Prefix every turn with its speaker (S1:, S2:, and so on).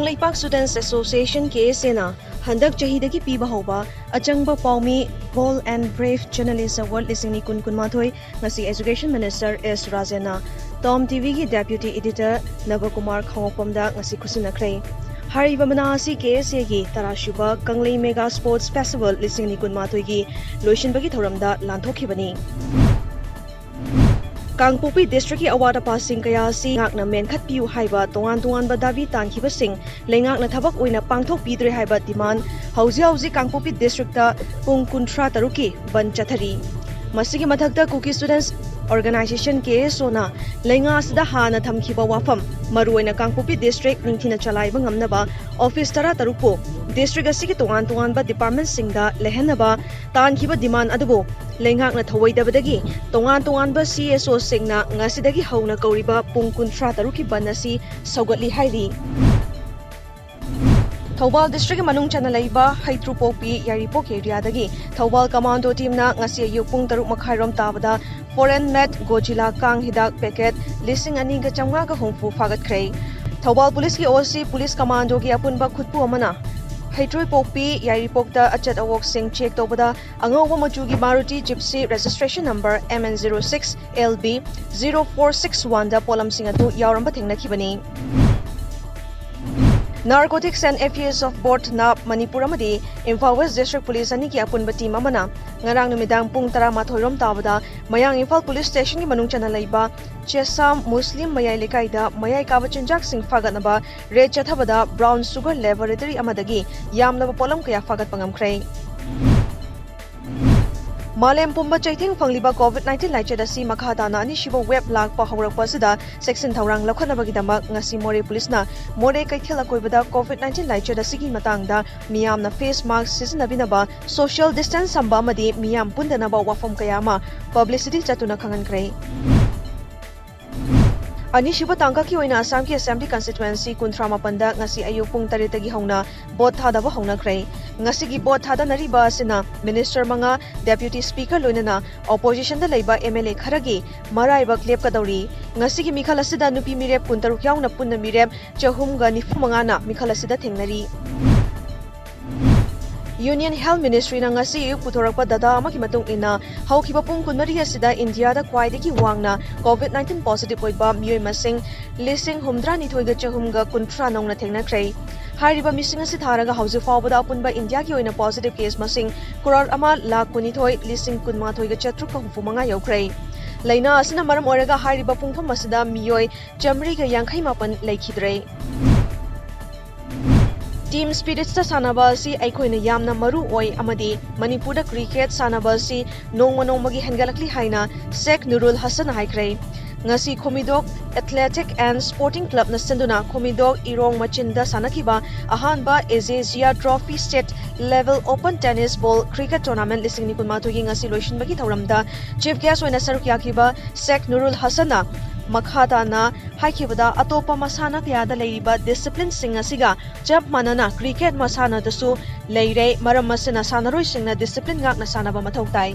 S1: Kangleipak Students Association KSNA Handak Chahidagi Piba Hoba Achangba Paumi Bold and Brave Journalist Award Lisingni Kun Mathoi ngasi Education Minister S Rajena TOMTV ki Deputy Editor Navakumar Khangopamda ngasi khusinakhrei Hariba mana asi KSA gi Tarashuba Kanglei Mega Sports Festival Lisingni Kun Mathoi gi loishinbagi thoramda lanthokibani Kangpopi District ki award passing kaya si ngakna menkhat piu haiba tongan badabi tankiba sing lengakna thabak oina pangthok pidre haiba demand hauji Kangpopi District ta pung kunthra taruki ban chathari masigi mathakta Cookie Students Organization KSO na lenga asda hana thamkhiba wafam maruina Kangpopi District ningthina chalaiba ngamnaba office tara tarupo district asigi tongan ba department singda lehenaba tankhiba demand adubo lengakna thawaidabadagi tongan ba CSO singna ngasidagi hauna kauriba pung kunthra taruki banasi saugatli hairi Thobal District Manung Chanalaiba Haitrupopi Yaripok area dagi Thobal Commando team na ngasi ayupung taruk makhairom tabada foreign made Godzilla Kang hidak packet listing ani ga chamga ga hongfu fagat khrei Thobal Police ki OC Police Commando ki apunba khutpu amana Haitrupopi Yaripok da achat awok sing check tobada angawa machugi Maruti Gypsy registration number MN06 LB 0461 da polam sing atu yauramba thengnakhibani Narcotics and Affairs of Board na Manipuri amadi Imphal West District Police ani ki apunba team amana ngarang numidang pung 12 rom tabada mayang Imphal Police Station ki manung chana laiba Chesam Muslim mayai lekai da mayai kaba chinjak sing fagatnaba red chathabada brown sugar laboratory amadagi yamnaba polam kaya fagat pangamkhrei Malem Pumba Chaiting Pangliba COVID-19 Laichad asi Makhatana ani Shiba web lag pa haurakpa sida section thaurang lakhanabagidamak ngasi More Police na More Kaithela koibada COVID-19 Laichad asigi matangda miyamna face mask sisinabinaba social distance samba amadi miyam pundanaba wafam kayama publicity chatuna khangankrei Ani Shiba Tangka ki oina Assam ki Assembly Constituency Kunthra Mapanda ngasi ayupung taritagi hauna bot thadaba hauna khrei ngasi gi bot thada nariba asina Minister manga Deputy Speaker loinana opposition da leiba MLA kharagi maraiba klep kadori ngasi gi mikhal asida nupi mirep kuntaruk yauna punna mirep chahum ga nifu manga na mikhal asida thengnari Union Health Ministry na ngasi putorakpa data ama ki matung ina haukiba pung kunmari asida India da kwaidagi wangna COVID-19 positive oiba miyoi masing lising humdra nithoiga chahumga kunthra nongna thengnakrei Hariba missing asi tharaga hauji fawbada apunba India ki oina positive case masing crore ama lakh kunithoi lising kunmathoiga chatru ka hufumanga yaukrei Laina asina maram oraga hariba pungpham asida miyoi chamri ga yankhai mapan leikhidrei Team Spirits ta sanaba si aikoina yamna maru oi amadi Manipur da cricket sanaba si nongmagi hengalakli haina Sheikh Nurul Hassan haikrei ngasi Khomidok Athletic and Sporting Club na senduna Khomidok Irong Machinda sanakiba ahanba Asia Trophy State Level Open Tennis Ball Cricket Tournament lising ni kunmatugi ngasi loishinbagi thauramda chief guest oina saruk yakiba Sheikh Nurul Hassan na Makhatana haikibada atopa masana kayada leiriba discipline sing asiga chap manana cricket masana dasu leire maram masana sanaroi singna discipline ngak na sanaba mathau tai